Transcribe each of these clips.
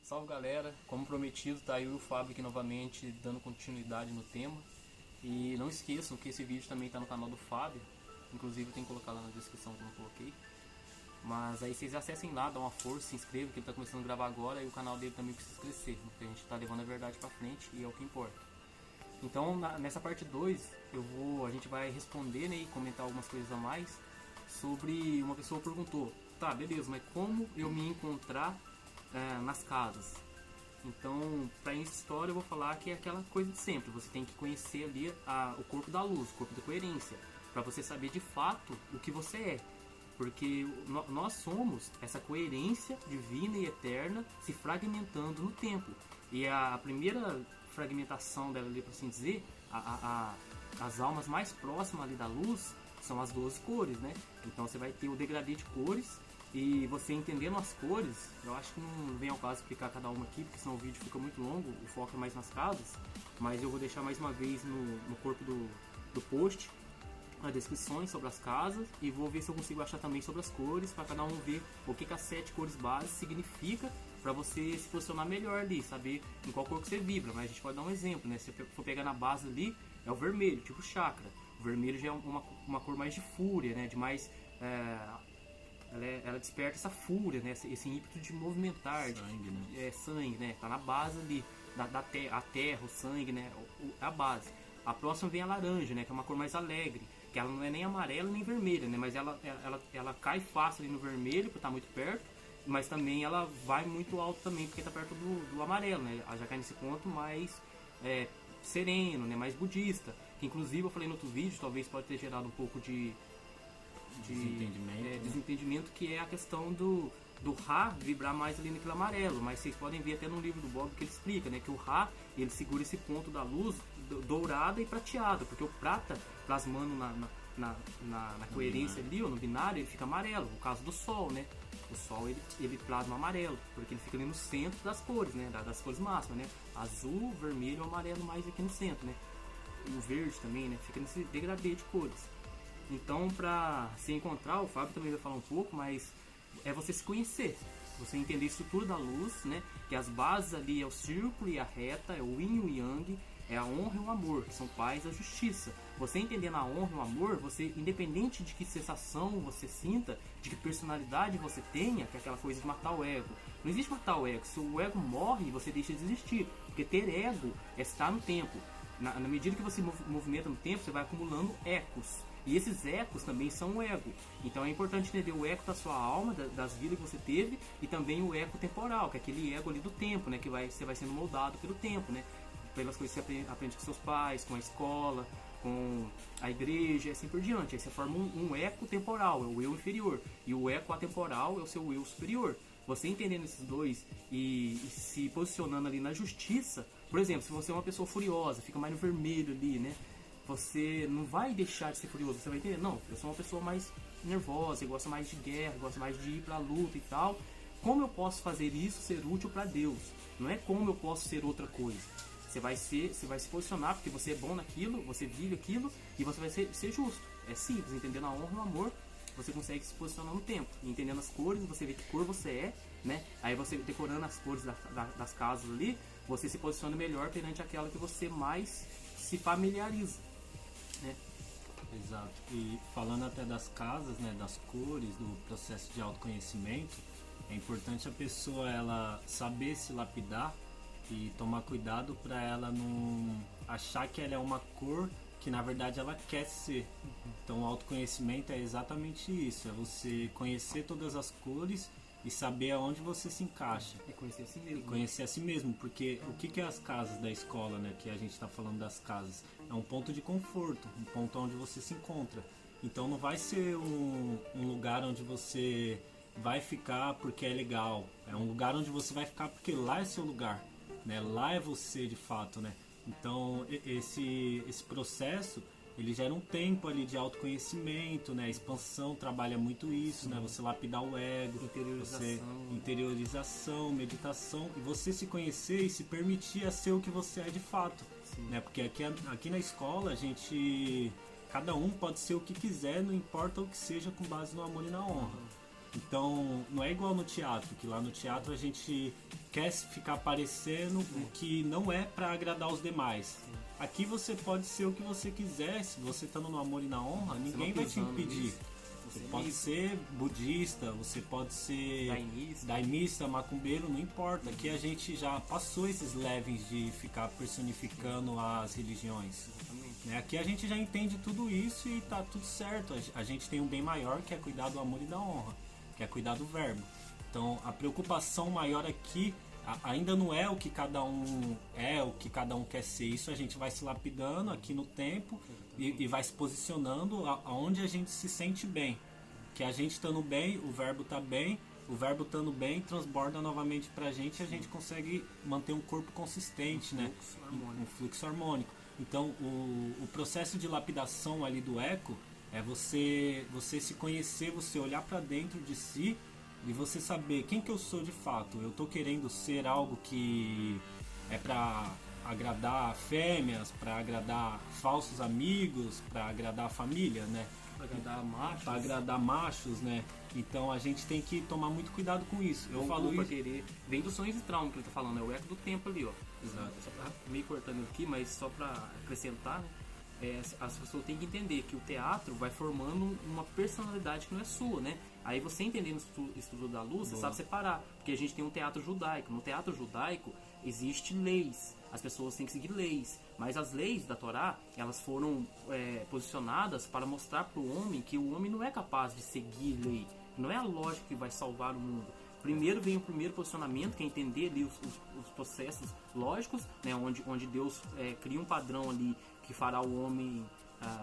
Salve galera, como prometido, tá eu e o Fábio aqui novamente dando continuidade no tema. E não esqueçam que esse vídeo também tá no canal do Fábio, inclusive eu tenho que colocar lá na descrição que eu não coloquei. Mas aí vocês acessem lá, dá uma força, se inscrevam, que ele tá começando a gravar agora e o canal dele também precisa crescer, porque a gente tá levando a verdade pra frente e é o que importa. Então nessa parte 2 a gente vai responder, né, e comentar algumas coisas a mais sobre uma pessoa perguntou, tá, beleza, mas como eu me encontrar nas casas? Então, para essa história eu vou falar que é aquela coisa de sempre, você tem que conhecer ali o corpo da luz, o corpo da coerência, para você saber de fato o que você é. Porque nós somos essa coerência divina e eterna se fragmentando no tempo. E a primeira fragmentação dela ali, por assim dizer, as almas mais próximas ali da luz são as 12 cores, né? Então você vai ter o degradê de cores e você entendendo as cores, eu acho que não vem ao caso explicar cada uma aqui, porque senão o vídeo fica muito longo, o foco é mais nas casas, mas eu vou deixar mais uma vez no corpo do post as descrições sobre as casas e vou ver se eu consigo achar também sobre as cores, para cada um ver o que as 7 cores bases significa, para você se posicionar melhor ali, saber em qual cor que você vibra. Mas a gente pode dar um exemplo, né? Se for pegar na base ali, é o vermelho, tipo chakra. O vermelho já é uma cor mais de fúria, né? De mais ela desperta essa fúria, né? Esse ímpeto de movimentar, sangue, né? Sangue, né? Tá na base ali, a terra, o sangue, né? A base. A próxima vem a laranja, né? Que é uma cor mais alegre, que ela não é nem amarela nem vermelha, né? Mas ela cai fácil ali no vermelho, porque tá muito perto, mas também ela vai muito alto também, porque tá perto do amarelo, né? Ela já cai nesse ponto mais sereno, né? Mais budista. Que inclusive eu falei no outro vídeo, talvez pode ter gerado um pouco de desentendimento, que é a questão do Ra vibrar mais ali naquele amarelo, mas vocês podem ver até no livro do Bob que ele explica, né, que o Ra ele segura esse ponto da luz dourada e prateada, porque o prata plasmando na coerência ali, ou no binário, ele fica amarelo, no caso do Sol, né, o Sol ele plasma amarelo, porque ele fica ali no centro das cores, né, das cores máximas, né, azul, vermelho, amarelo mais aqui no centro, né, e o verde também, né, fica nesse degradê de cores. Então, para se encontrar, o Fábio também vai falar um pouco, mas é você se conhecer, você entender a estrutura da luz, né? Que as bases ali é o círculo e a reta, é o yin e o yang, é a honra e o amor, que são pais da justiça. Você entendendo a honra e o amor, você, independente de que sensação você sinta, de que personalidade você tenha, que é aquela coisa de matar o ego. Não existe matar o ego, se o ego morre, você deixa de existir, porque ter ego é estar no tempo. Na medida que você movimenta no tempo, você vai acumulando ecos. E esses ecos também são o ego. Então é importante entender o eco da sua alma, das vidas que você teve, e também o eco temporal, que é aquele ego ali do tempo, né? Que você vai sendo moldado pelo tempo, né? Pelas coisas que você aprende com seus pais, com a escola, com a igreja, e assim por diante. Aí você forma um eco temporal, é o eu inferior. E o eco atemporal é o seu eu superior. Você entendendo esses dois e se posicionando ali na justiça, por exemplo, se você é uma pessoa furiosa, fica mais no vermelho ali, né? Você não vai deixar de ser furioso, você vai entender, não, eu sou uma pessoa mais nervosa, eu gosto mais de guerra, eu gosto mais de ir pra luta e tal. Como eu posso fazer isso ser útil para Deus? Não é como eu posso ser outra coisa. Você vai se posicionar porque você é bom naquilo, você vive aquilo e você vai ser justo. É simples, entendendo a honra e o amor, você consegue se posicionar no tempo. E entendendo as cores, você vê que cor você é, né? Aí você decorando as cores das casas ali, você se posiciona melhor perante aquela que você mais se familiariza, né? Exato. E falando até das casas, né, das cores, do processo de autoconhecimento, é importante a pessoa ela saber se lapidar e tomar cuidado para ela não achar que ela é uma cor que na verdade ela quer ser. Então o autoconhecimento é exatamente isso, é você conhecer todas as cores e saber aonde você se encaixa. E conhecer a si mesmo. E conhecer a si mesmo, porque o que é as casas da escola, né, que a gente está falando das casas? É um ponto de conforto, um ponto onde você se encontra. Então não vai ser um lugar onde você vai ficar porque é legal, é um lugar onde você vai ficar porque lá é seu lugar, né? Lá é você de fato, né? Então esse processo ele gera um tempo ali de autoconhecimento, né? A expansão trabalha muito isso, né? Você lapidar o ego, interiorização, meditação, e você se conhecer e se permitir a ser o que você é de fato, né? Porque aqui na escola a gente, cada um pode ser o que quiser, não importa o que seja, com base no amor e na honra. Então, não é igual no teatro, que lá no teatro a gente quer ficar parecendo o que não é para agradar os demais. Aqui você pode ser o que você quiser, se você tá no amor e na honra, ninguém vai te impedir. Você pode ser budista, você pode ser daimista, macumbeiro, não importa. Aqui a gente já passou esses levels de ficar personificando as religiões. Aqui a gente já entende tudo isso e tá tudo certo. A gente tem um bem maior que é cuidar do amor e da honra, que é cuidar do verbo. Então a preocupação maior aqui ainda não é o que cada um é, o que cada um quer ser. Isso a gente vai se lapidando aqui no tempo e vai se posicionando aonde a gente se sente bem. Que a gente estando bem, o verbo tá bem, o verbo estando bem transborda novamente pra gente e a gente consegue manter um corpo consistente, né? Um fluxo harmônico. Então o processo de lapidação ali do eco é você se conhecer, você olhar para dentro de si e você saber quem que eu sou de fato. Eu tô querendo ser algo que é para agradar fêmeas, para agradar falsos amigos, para agradar a família, né? Para agradar machos, né? Então a gente tem que tomar muito cuidado com isso. Eu falo isso. Querer. Vem dos sonhos e trauma que ele tá falando, é o eco do tempo ali, ó. Exato. Só pra, meio cortando aqui, mas só para acrescentar, né? As pessoas têm que entender que o teatro vai formando uma personalidade que não é sua, né? Aí você entendendo o estudo da luz, você sabe separar. Porque a gente tem um teatro judaico. No teatro judaico existe leis. As pessoas têm que seguir leis. Mas as leis da Torá, elas foram posicionadas para mostrar para o homem que o homem não é capaz de seguir lei. Não é a lógica que vai salvar o mundo. Primeiro vem o primeiro posicionamento, que é entender ali os processos lógicos, né? Onde Deus cria um padrão ali que fará o homem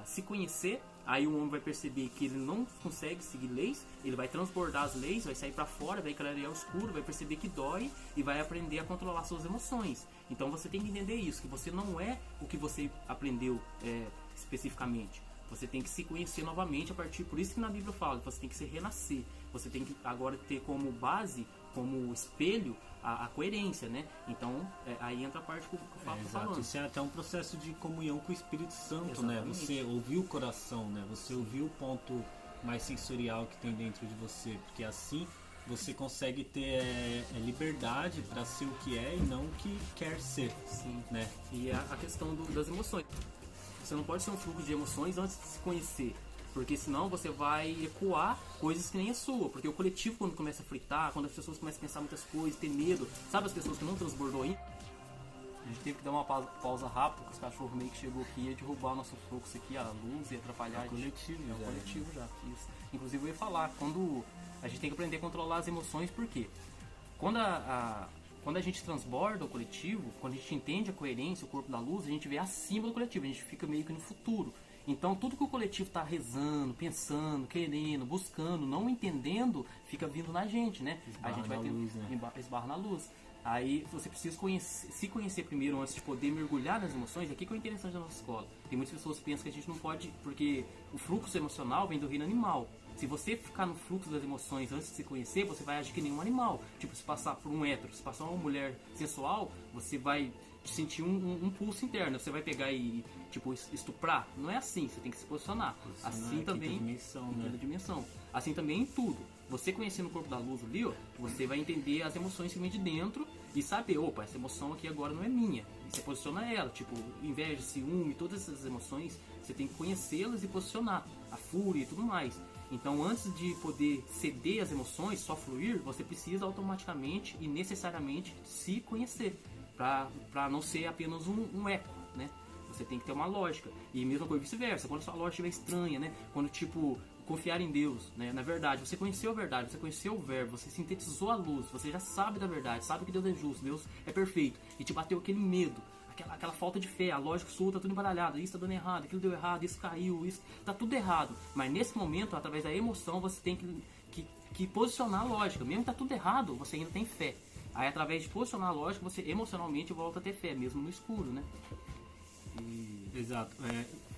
se conhecer. Aí o homem vai perceber que ele não consegue seguir leis, ele vai transbordar as leis, vai sair para fora, vai clarear o escuro, vai perceber que dói e vai aprender a controlar suas emoções. Então você tem que entender isso, que você não é o que você aprendeu especificamente. Você tem que se conhecer novamente a partir... Por isso que na Bíblia fala que você tem que se renascer. Você tem que agora ter como base, como espelho, a coerência, né? Então, aí entra a parte que o Fábio está falando. Isso é até um processo de comunhão com o Espírito Santo, exatamente, né? Você ouvir o coração, né? Você ouvir o ponto mais sensorial que tem dentro de você. Porque assim você consegue ter liberdade para ser o que é e não o que quer ser. Sim. Né? E a questão das emoções. Você não pode ser um fluxo de emoções antes de se conhecer, porque senão você vai ecoar coisas que nem é sua, porque o coletivo quando começa a fritar, quando as pessoas começam a pensar muitas coisas, ter medo, sabe as pessoas que não transbordou ainda? A gente teve que dar uma pausa rápida, porque os cachorros meio que chegou aqui e ia derrubar o nosso fluxo aqui, a luz, e atrapalhar a coletivo, já. É o coletivo já. Isso. Inclusive eu ia falar, quando a gente tem que aprender a controlar as emoções, por quê? Quando a gente transborda o coletivo, quando a gente entende a coerência, o corpo da luz, a gente vê acima do coletivo, a gente fica meio que no futuro. Então tudo que o coletivo está rezando, pensando, querendo, buscando, não entendendo, fica vindo na gente, né? Esbarra a gente vai ter esbarra na luz. Aí você precisa se conhecer primeiro antes de poder mergulhar nas emoções. Aqui que é o interessante da nossa escola. Tem muitas pessoas que pensam que a gente não pode, porque o fluxo emocional vem do reino animal. Se você ficar no fluxo das emoções antes de se conhecer, você vai agir que nem um animal. Tipo, se passar por um hétero, se passar uma mulher sensual, você vai sentir um pulso interno. Você vai pegar e, tipo, estuprar. Não é assim, você tem que se posicionar. Assim também, quinta dimensão. Assim também em tudo. Você conhecendo o corpo da luz ali, ó, você vai entender as emoções que vêm de dentro e saber, opa, essa emoção aqui agora não é minha. E você posiciona ela, tipo, inveja, ciúme, todas essas emoções, você tem que conhecê-las e posicionar. A fúria e tudo mais. Então, antes de poder ceder às emoções, só fluir, você precisa automaticamente e necessariamente se conhecer, para não ser apenas um eco, né? Você tem que ter uma lógica. E mesma coisa vice-versa, quando a sua lógica estiver estranha, né? Quando, tipo, confiar em Deus, né? Na verdade, você conheceu a verdade, você conheceu o verbo, você sintetizou a luz, você já sabe da verdade, sabe que Deus é justo, Deus é perfeito, e te bateu aquele medo, aquela falta de fé, a lógica sua tá tudo embaralhado, isso tá dando errado, aquilo deu errado, isso caiu, isso tá tudo errado. Mas nesse momento, através da emoção, você tem que posicionar a lógica. Mesmo que tá tudo errado, você ainda tem fé. Aí através de posicionar a lógica, você emocionalmente volta a ter fé, mesmo no escuro, né? Exato.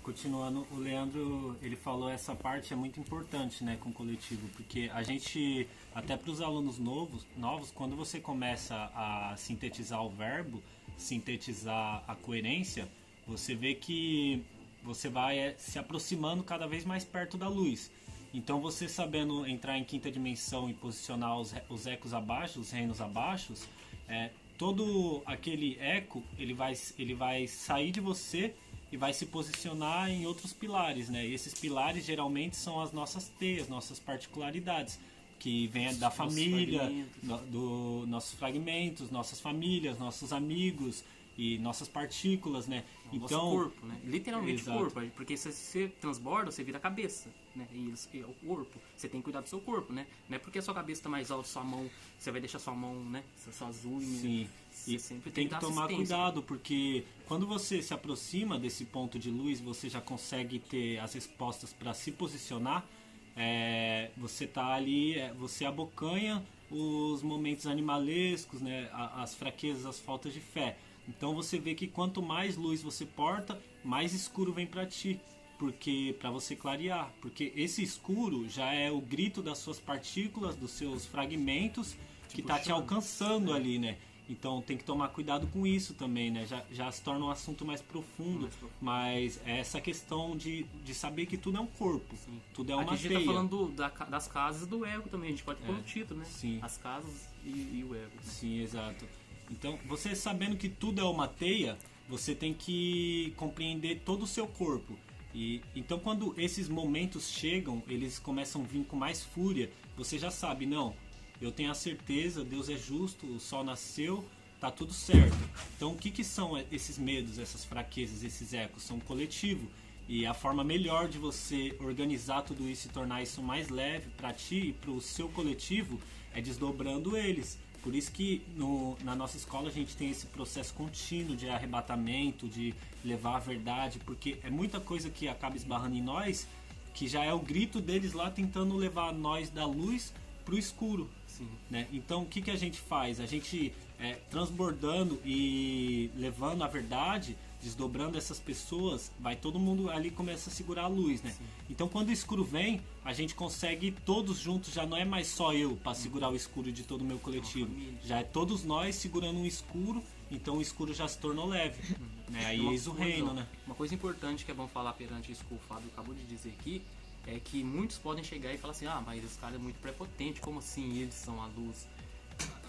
Continuando, o Leandro, ele falou essa parte é muito importante, né, com o coletivo, porque a gente, até para os alunos novos, quando você começa a sintetizar o verbo, sintetizar a coerência, você vê que você vai se aproximando cada vez mais perto da luz. Então você sabendo entrar em quinta dimensão e posicionar os ecos abaixo, os reinos abaixo, todo aquele eco ele vai sair de você e vai se posicionar em outros pilares, né? E esses pilares geralmente são as nossas teias, nossas particularidades, que vem da família, nossos fragmentos, nossas famílias, nossos amigos e nossas partículas, né? Então, nosso corpo, né? Literalmente o corpo, porque se você transborda, você vira a cabeça, né? E o corpo, você tem que cuidar do seu corpo, né? Não é porque a sua cabeça está mais alta, sua mão, você vai deixar sua mão, né? Suas unhas. Sim. E sempre tem que tomar cuidado, porque quando você se aproxima desse ponto de luz, você já consegue ter as respostas para se posicionar. Você tá ali, você abocanha os momentos animalescos, né? As fraquezas, as faltas de fé. Então você vê que quanto mais luz você porta, mais escuro vem para ti, porque para você clarear, porque esse escuro já é o grito das suas partículas, dos seus fragmentos que tá te alcançando ali, né? Então tem que tomar cuidado com isso também, né? Já se torna um assunto mais profundo, mas é essa questão de saber que tudo é um corpo, sim. Tudo é uma teia. A gente tá falando das casas do ego também, a gente pode pôr no título, né? Sim. As casas e o ego. Sim, exato. Então, você sabendo que tudo é uma teia, você tem que compreender todo o seu corpo. Então, quando esses momentos chegam, eles começam a vir com mais fúria, você já sabe, não, eu tenho a certeza, Deus é justo, o sol nasceu, tá tudo certo. Então, o que são esses medos, essas fraquezas, esses ecos? São coletivo. E a forma melhor de você organizar tudo isso e tornar isso mais leve para ti e para o seu coletivo é desdobrando eles. Por isso que na nossa escola a gente tem esse processo contínuo de arrebatamento, de levar a verdade, porque é muita coisa que acaba esbarrando em nós, que já é o grito deles lá tentando levar nós da luz para o escuro. Sim. Né? Então o que a gente faz? A gente transbordando e levando a verdade, desdobrando essas pessoas, vai todo mundo ali começa a segurar a luz, né? Sim. Então quando o escuro vem, a gente consegue todos juntos, já não é mais só eu para segurar o escuro de todo o meu coletivo, já é todos nós segurando um escuro, então o escuro já se tornou leve, né? Aí eis o reino, né? Uma coisa importante que é bom falar perante isso que o Fábio acabou de dizer aqui, é que muitos podem chegar e falar assim, mas esse cara é muito prepotente, como assim eles são a luz?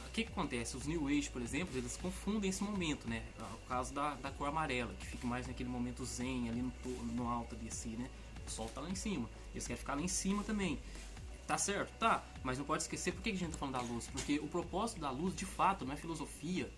O que acontece? Os New Age, por exemplo, eles confundem esse momento, né? O caso da cor amarela, que fica mais naquele momento zen, ali no alto ali assim, né? O sol tá lá em cima, eles querem ficar lá em cima também. Tá certo? Tá, mas não pode esquecer por que a gente tá falando da luz, porque o propósito da luz, de fato, não é filosofia,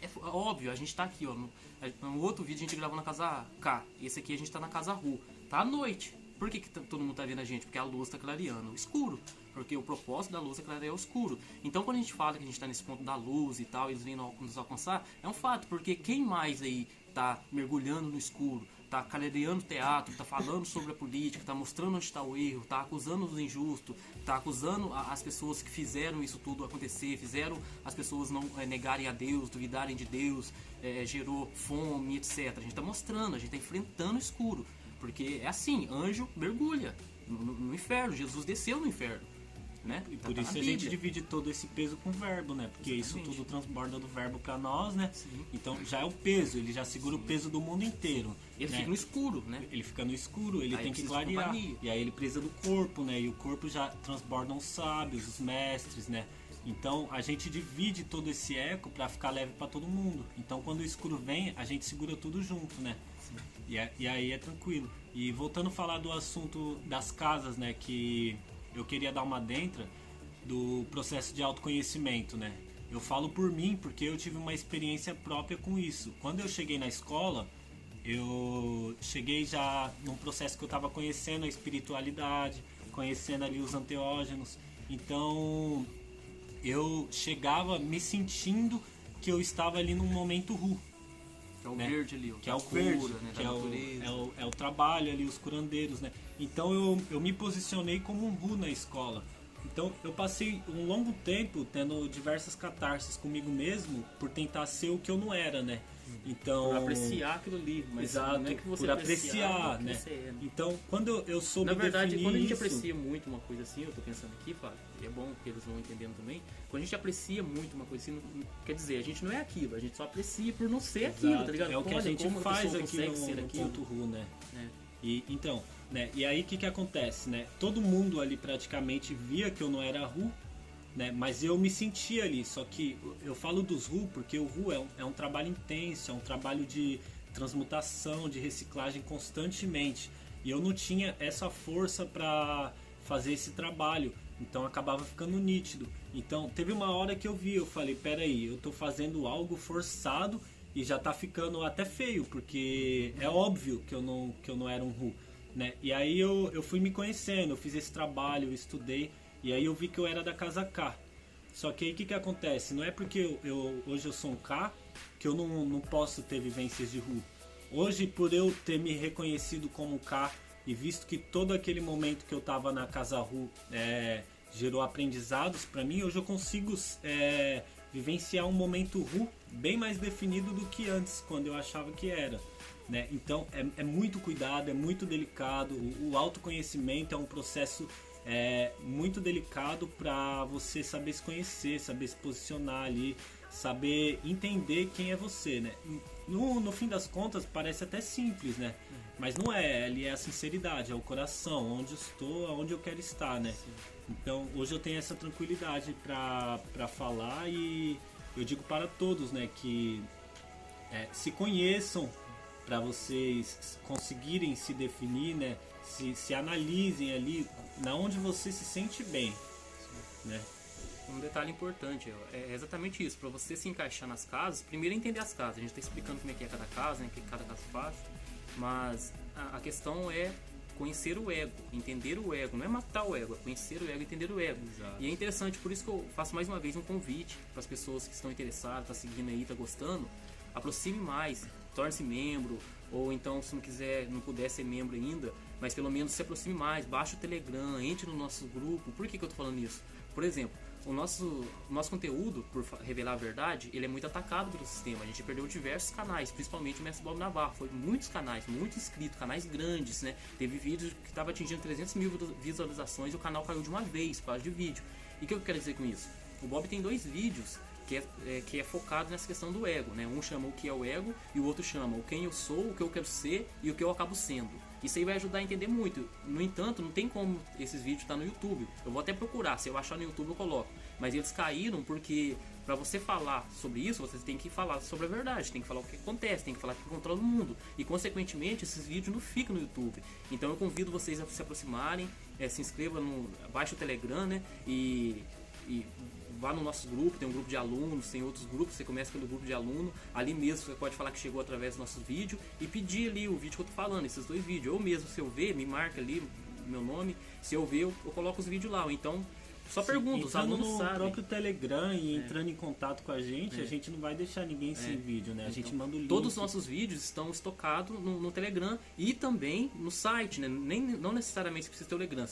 é óbvio, a gente tá aqui, ó, no outro vídeo a gente gravou na casa K, esse aqui a gente tá na casa Ru, tá à noite. Por que todo mundo tá vendo a gente? Porque a luz tá clareando o escuro. Porque o propósito da luz é clarear o escuro. Então quando a gente fala que a gente tá nesse ponto da luz e tal, eles vêm nos alcançar, é um fato. Porque quem mais aí tá mergulhando no escuro, tá clareando teatro, tá falando sobre a política, tá mostrando onde está o erro, tá acusando os injustos, tá acusando as pessoas que fizeram isso tudo acontecer, fizeram as pessoas não negarem a Deus, duvidarem de Deus, gerou fome, etc. A gente tá mostrando, a gente tá enfrentando o escuro. Porque é assim, anjo mergulha no inferno, Jesus desceu no inferno, né? E por isso a gente divide todo esse peso com o verbo, né? Porque exatamente. Isso tudo transborda do verbo para nós, né? Sim. Então já é o peso, ele já segura Sim. o peso do mundo inteiro. Ele né? fica no escuro, né? Ele fica no escuro, ele aí tem que clarear. E aí ele precisa do corpo, né? E o corpo já transborda os sábios, os mestres, né? Então a gente divide todo esse eco para ficar leve para todo mundo. Então quando o escuro vem, a gente segura tudo junto, né? E aí é tranquilo. E voltando a falar do assunto das casas, né? Que eu queria dar uma dentra do processo de autoconhecimento, né? Eu falo por mim porque eu tive uma experiência própria com isso. Quando eu cheguei na escola, eu cheguei já num processo que eu estava conhecendo a espiritualidade, conhecendo ali os anteógenos. Então eu chegava me sentindo que eu estava ali num momento Ru. Que é o verde ali, que é o verde, né, que é o trabalho ali, os curandeiros, né? Então eu me posicionei como um Ru na escola. Então eu passei um longo tempo tendo diversas catarses comigo mesmo por tentar ser o que eu não era, né? Então, por apreciar aquilo ali, mas exato, não é que você por apreciar, né? Então, quando eu soube na verdade, quando a gente isso... aprecia muito uma coisa assim, eu tô pensando aqui, Fábio, e é bom que eles vão entendendo também, quando a gente aprecia muito uma coisa assim, quer dizer, a gente não é aquilo, a gente só aprecia por não ser exato. aquilo, tá ligado? É o que a gente faz aqui no ponto Ru, né? E então, né? E aí o que acontece, né? Todo mundo ali praticamente via que eu não era Ru, né? Mas eu me sentia ali. Só que eu falo dos Ru porque o Ru é um trabalho intenso, é um trabalho de transmutação, de reciclagem constantemente. E eu não tinha essa força para fazer esse trabalho, então acabava ficando nítido. Então teve uma hora que eu falei, peraí, eu tô fazendo algo forçado e já tá ficando até feio, porque é óbvio que eu não era um Ru, né? E aí eu fui me conhecendo, eu fiz esse trabalho, eu estudei, e aí eu vi que eu era da casa K. Só que aí o que acontece? Não é porque hoje eu sou um K que eu não posso ter vivências de Ru. Hoje, por eu ter me reconhecido como K e visto que todo aquele momento que eu estava na casa Ru gerou aprendizados para mim, hoje eu consigo vivenciar um momento Ru bem mais definido do que antes, quando eu achava que era, né? Então é muito cuidado, é muito delicado. O autoconhecimento é um processo muito delicado para você saber se conhecer, saber se posicionar ali, saber entender quem é você, né? No fim das contas parece até simples, né? Mas não é, ali é a sinceridade, é o coração, onde eu estou, aonde eu quero estar, né? Sim. Então hoje eu tenho essa tranquilidade para falar, e eu digo para todos, né, que se conheçam para vocês conseguirem se definir, né? Se analisem ali na onde você se sente bem, né? Um detalhe importante é exatamente isso. Para você se encaixar nas casas, primeiro é entender as casas. A gente está explicando como é que é cada casa, né, o que cada casa faz, mas a questão é conhecer o ego, entender o ego. Não é matar o ego, é conhecer o ego, entender o ego. Exato. E é interessante, por isso que eu faço mais uma vez um convite para as pessoas que estão interessadas, tá seguindo aí, tá gostando, aproxime mais, torne-se membro, ou então se não quiser, não puder ser membro ainda, mas pelo menos se aproxime mais, baixe o Telegram, entre no nosso grupo. Por que eu tô falando isso? Por exemplo, o nosso conteúdo, por revelar a verdade, ele é muito atacado pelo sistema. A gente perdeu diversos canais, principalmente o Mestre Bob Navarro. Foi muitos canais, muito inscritos, canais grandes, né? Teve vídeos que estava atingindo 300 mil visualizações e o canal caiu de uma vez por causa de vídeo. E o que eu quero dizer com isso? O Bob tem 2 vídeos que é focado nessa questão do ego, né? Um chama o que é o ego e o outro chama o quem eu sou, o que eu quero ser e o que eu acabo sendo. Isso aí vai ajudar a entender muito. No entanto, não tem como esses vídeos estar no YouTube. Eu vou até procurar, se eu achar no YouTube eu coloco. Mas eles caíram porque para você falar sobre isso, você tem que falar sobre a verdade, tem que falar o que acontece, tem que falar que controla o mundo. E consequentemente, esses vídeos não ficam no YouTube. Então eu convido vocês a se aproximarem, se inscrevam, baixe o Telegram, né? E vá no nosso grupo, tem um grupo de alunos, tem outros grupos, você começa pelo grupo de aluno, ali mesmo você pode falar que chegou através do nosso vídeo e pedir ali o vídeo que eu tô falando, esses 2 vídeos, ou mesmo se eu ver, me marca ali meu nome, se eu ver, eu coloco os vídeos lá, ou então só pergunta, os alunos no sabem. próprio Telegram e entrando em contato com a gente não vai deixar ninguém sem vídeo, né? A gente manda o link. Todos os nossos vídeos estão estocados no Telegram e também no site, né? Não necessariamente você precisa ter o Telegram,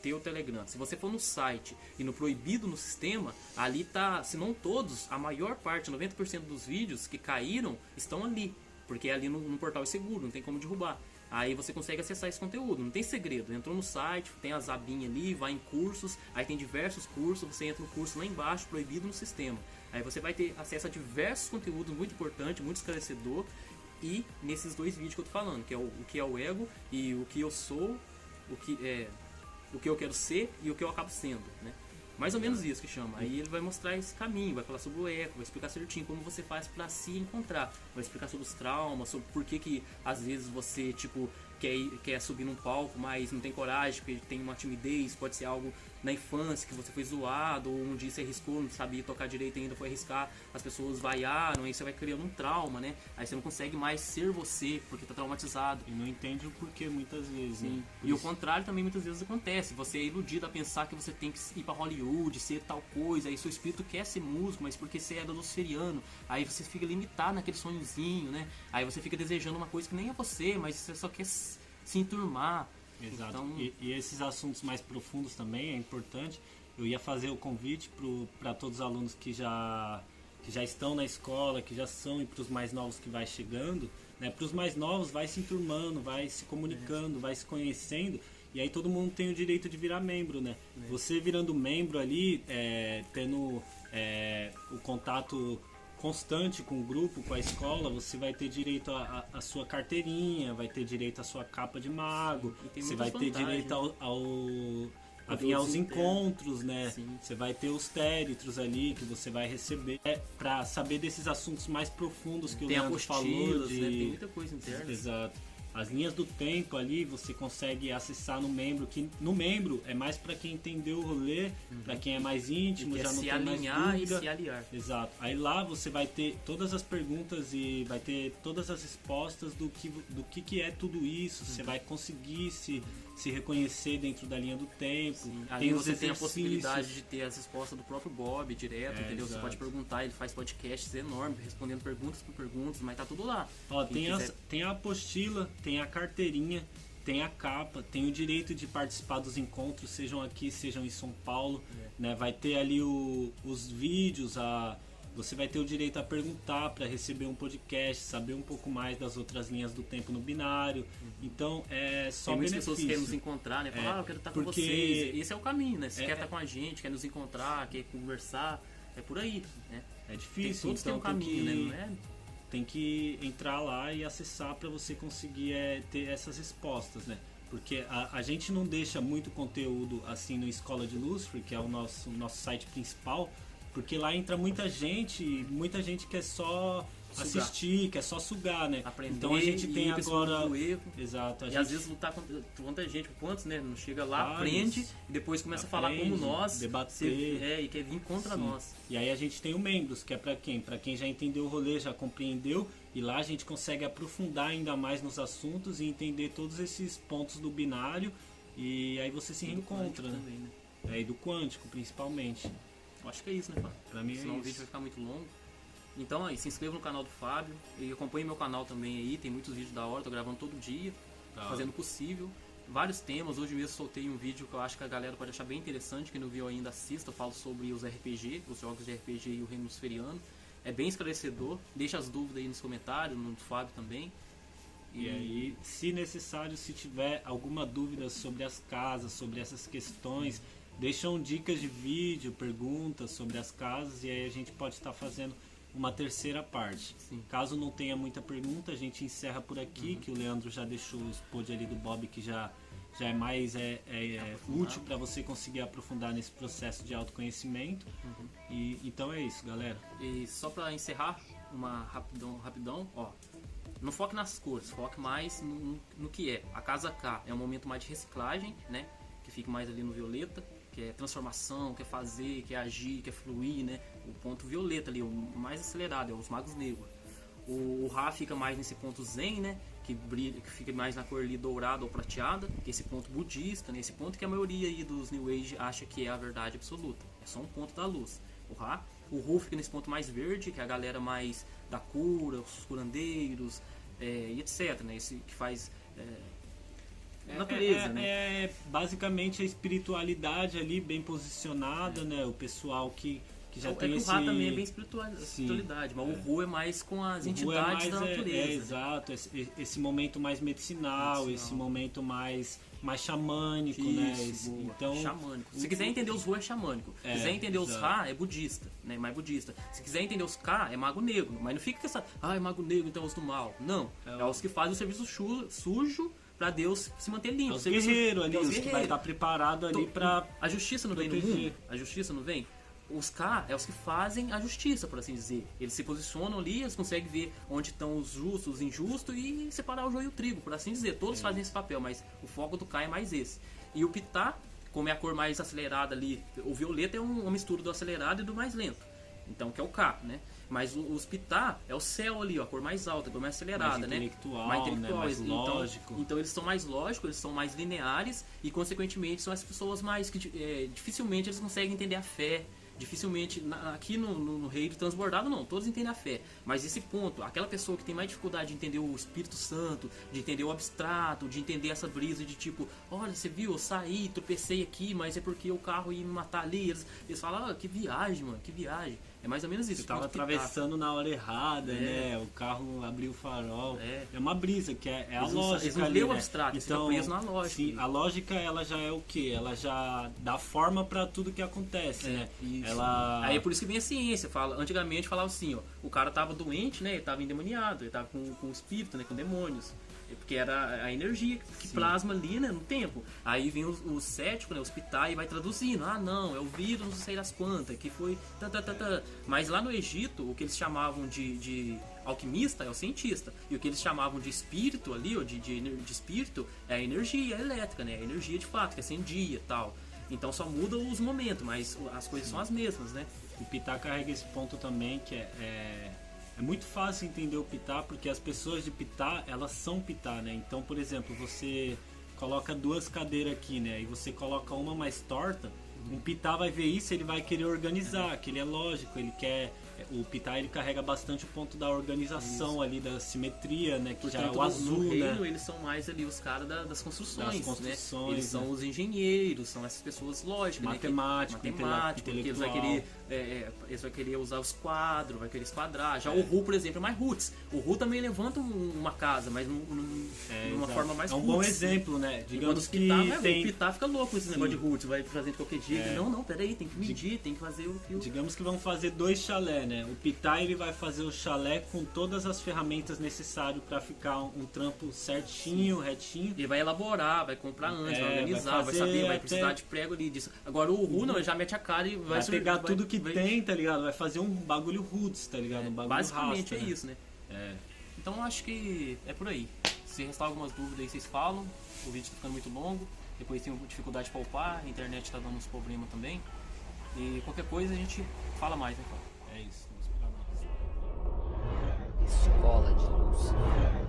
ter o Telegram. Se você for no site e no proibido no sistema, ali tá, se não todos, a maior parte, 90% dos vídeos que caíram estão ali, porque ali no portal é seguro, não tem como derrubar. Aí você consegue acessar esse conteúdo, não tem segredo. Entrou no site, tem as abinhas ali, vai em cursos, aí tem diversos cursos, você entra no curso lá embaixo, proibido no sistema. Aí você vai ter acesso a diversos conteúdos muito importantes, muito esclarecedor, e nesses 2 vídeos que eu tô falando, que é o que é o ego e o que eu sou, o que eu quero ser e o que eu acabo sendo, né? Mais ou menos isso que chama. Aí ele vai mostrar esse caminho, vai falar sobre o ego, vai explicar certinho como você faz pra se encontrar. Vai explicar sobre os traumas, sobre por que às vezes você, tipo, quer subir num palco, mas não tem coragem, porque tem uma timidez, pode ser algo na infância que você foi zoado, ou um dia você arriscou, não sabia tocar direito ainda, foi arriscar, as pessoas vaiaram, aí você vai criando um trauma, né? Aí você não consegue mais ser você, porque tá traumatizado. E não entende o porquê muitas vezes, Sim. né? E o contrário também muitas vezes acontece, você é iludido a pensar que você tem que ir pra Hollywood, ser tal coisa, aí seu espírito quer ser músico, mas porque você é luciferiano, aí você fica limitado naquele sonhozinho, né? Aí você fica desejando uma coisa que nem é você, mas você só quer se enturmar. Exato. Então, e esses assuntos mais profundos também é importante. Eu ia fazer o convite para todos os alunos que já estão na escola, que já são, e para os mais novos que vai chegando, né? Para os mais novos, vai se enturmando, vai se comunicando, vai se conhecendo, e aí todo mundo tem o direito de virar membro, né? Você virando membro ali, tendo o contato constante com o grupo, com a escola, você vai ter direito à sua carteirinha, vai ter direito à sua capa de mago, você vai ter direito a vir aos encontros, né? Sim. Você vai ter os térmitros ali que você vai receber para saber desses assuntos mais profundos que o Leandro falou. Né? Tem muita coisa interna. Exato. As linhas do tempo ali você consegue acessar no membro, que no membro é mais para quem entendeu o rolê, para quem é mais íntimo, já não tem mais dúvida. E se aliar. Exato. Aí lá você vai ter todas as perguntas e vai ter todas as respostas do que é tudo isso. Você vai conseguir se reconhecer dentro da linha do tempo. Ali você tem a possibilidade de ter as respostas do próprio Bob direto, entendeu? Exato. Você pode perguntar, ele faz podcasts enormes, respondendo perguntas por perguntas, mas tá tudo lá. Ó, tem a apostila, tem a carteirinha, tem a capa, tem o direito de participar dos encontros, sejam aqui, sejam em São Paulo, né? Vai ter ali os vídeos, você vai ter o direito a perguntar para receber um podcast, saber um pouco mais das outras linhas do tempo no binário. Então é só tem muitas benefício. pessoas que querem nos encontrar, né? Falar, eu quero estar com vocês. Esse é o caminho, né? Se quer estar com a gente, quer nos encontrar, quer conversar, é por aí, né? É difícil, todos têm um caminho, né? Não é? Tem que entrar lá e acessar para você conseguir ter essas respostas, né? Porque a gente não deixa muito conteúdo assim no Escola de Lúcifer, que é o nosso site principal, porque lá entra muita gente quer só assistir, quer só sugar, né? Aprender, então a gente tem agora do erro. Exato, às vezes lutar contra muita gente, quantos, né? Não chega lá, aprende e depois começa a falar como nós, debater, e quer vir contra nós. E aí a gente tem o membros, que é para quem? Para quem já entendeu o rolê, já compreendeu, e lá a gente consegue aprofundar ainda mais nos assuntos e entender todos esses pontos do binário, e aí você se reencontra, né? Também, né? E do quântico, principalmente. Eu acho que é isso, né, Fábio? Pra mim senão é o vídeo vai ficar muito longo. Então aí, se inscreva no canal do Fábio e acompanhe meu canal também aí, tem muitos vídeos da hora, tô gravando todo dia, fazendo o possível. Vários temas, hoje mesmo soltei um vídeo que eu acho que a galera pode achar bem interessante, quem não viu ainda assista, eu falo sobre os RPG, os jogos de RPG e o Reino Luciferiano. É bem esclarecedor, deixa as dúvidas aí nos comentários, no do Fábio também. E aí, se necessário, se tiver alguma dúvida sobre as casas, sobre essas questões, deixam dicas de vídeo, perguntas sobre as casas, e aí a gente pode estar fazendo uma terceira parte. Sim. Caso não tenha muita pergunta, a gente encerra por aqui, que o Leandro já deixou o spot ali do Bob, que já é mais útil para você conseguir aprofundar nesse processo de autoconhecimento. E então é isso, galera. E só para encerrar, uma rapidão, ó. Não foque nas cores, foque mais no que é. A casa K é um momento mais de reciclagem, né? Que fica mais ali no violeta, que é transformação, quer fazer, quer agir, quer fluir, né? O ponto violeta ali, o mais acelerado, é os magos negros. O Ra fica mais nesse ponto zen, né? Que brilha, que fica mais na cor ali dourada ou prateada, que é esse ponto budista, né? Esse ponto que a maioria aí dos New Age acha que é a verdade absoluta. É só um ponto da luz. O Ra, o Ru fica nesse ponto mais verde, que é a galera mais da cura, os curandeiros, e etc, né? Esse que faz natureza, né? Basicamente a espiritualidade ali bem posicionada, né? O pessoal que já tem esse... O Ra também é bem espiritualidade, mas o Ru é mais com as entidades da natureza. Exato, esse momento mais medicinal, esse momento mais xamânico, né? Então, xamânico. Se quiser entender os Ru é xamânico. Se quiser entender os Ra é budista, né? Mais budista. Se quiser entender os K é mago negro, mas não fica com essa, é mago negro, então é os do mal. Não, é os que fazem o serviço sujo para Deus se manter limpo. É os guerreiros ali, os que vai estar preparado ali para... A justiça não vem no mundo? A justiça não vem? Os K é os que fazem a justiça, por assim dizer. Eles se posicionam ali, eles conseguem ver onde estão os justos, os injustos e separar o joio e o trigo, por assim dizer. Todos fazem esse papel, mas o foco do K é mais esse. E o Pitá, como é a cor mais acelerada ali, o violeta é uma mistura do acelerado e do mais lento. Então, que é o K, né? Mas os Pitá é o céu ali, ó, a cor mais alta, a cor mais acelerada, mais intelectual, né? Mais lógico. Então eles são mais lógicos, eles são mais lineares e, consequentemente, são as pessoas mais que dificilmente eles conseguem entender a fé. Dificilmente, aqui no reino transbordado não, todos entendem a fé, mas esse ponto, aquela pessoa que tem mais dificuldade de entender o Espírito Santo, de entender o abstrato, de entender essa brisa de tipo, olha, você viu, eu saí, tropecei aqui, mas é porque o carro ia me matar ali, eles falam, que viagem, mano, que viagem. É mais ou menos isso. Você tava atravessando na hora errada, né? O carro abriu o farol. É uma brisa, que é a lógica. Eles não lêem o abstrato, então, preso na lógica. Sim, a lógica, ela já é o quê? Ela já dá forma para tudo que acontece, né? ela... Aí é por isso que vem a ciência. Antigamente falava assim, ó, o cara tava doente, né? Ele tava endemoniado, ele tava com espírito, né? Com demônios. Porque era a energia que plasma ali, né, no tempo. Aí vem o cético, né, os pitai, e vai traduzindo. Ah, não, é o vírus, não sei das quantas, que foi... Mas lá no Egito, o que eles chamavam de alquimista é o cientista. E o que eles chamavam de espírito ali, ou de espírito, é a energia elétrica, né? A energia de fato, que acendia e tal. Então só muda os momentos, mas as coisas são as mesmas, né? O Pitá carrega esse ponto também, que é muito fácil entender o Pitá, porque as pessoas de Pitá, elas são Pitá, né? Então, por exemplo, você coloca duas cadeiras aqui, né? E você coloca uma mais torta, um Pitá vai ver isso, ele vai querer organizar, que ele é lógico, ele quer... O Pitá, ele carrega bastante o ponto da organização ali, da simetria, né? Que portanto, já é o azul, no reino, né? Eles são mais ali os caras das construções, né? Eles né? são os engenheiros, são essas pessoas lógicas, matemático, né? Porque eles vão querer usar os quadros, vai querer esquadrar. Já o Ru, por exemplo, é mais roots. O Ru também levanta uma casa, mas numa forma mais roots. É um bom exemplo, né? Digamos que o Pitá fica louco com esse negócio de roots, vai fazer de qualquer jeito. Não, peraí, tem que medir, tem que fazer o fio. Digamos que vão fazer 2 chalé, né? O Pitá, ele vai fazer o chalé com todas as ferramentas necessárias para ficar um trampo certinho, retinho. Ele vai elaborar, vai comprar antes, vai organizar, vai saber, vai precisar de prego ali disso. Agora o Ru não, ele já mete a cara e vai pegar tudo que tem, tá ligado? Vai fazer um bagulho roots, tá ligado? Um bagulho basicamente rasta, é isso, né? Então acho que é por aí. Se restar algumas dúvidas aí, vocês falam. O vídeo tá ficando muito longo. Depois tem dificuldade de upar, a internet tá dando uns problemas também. E qualquer coisa a gente fala mais, né, cara? É isso, vamos esperar nós. Escola de Luz.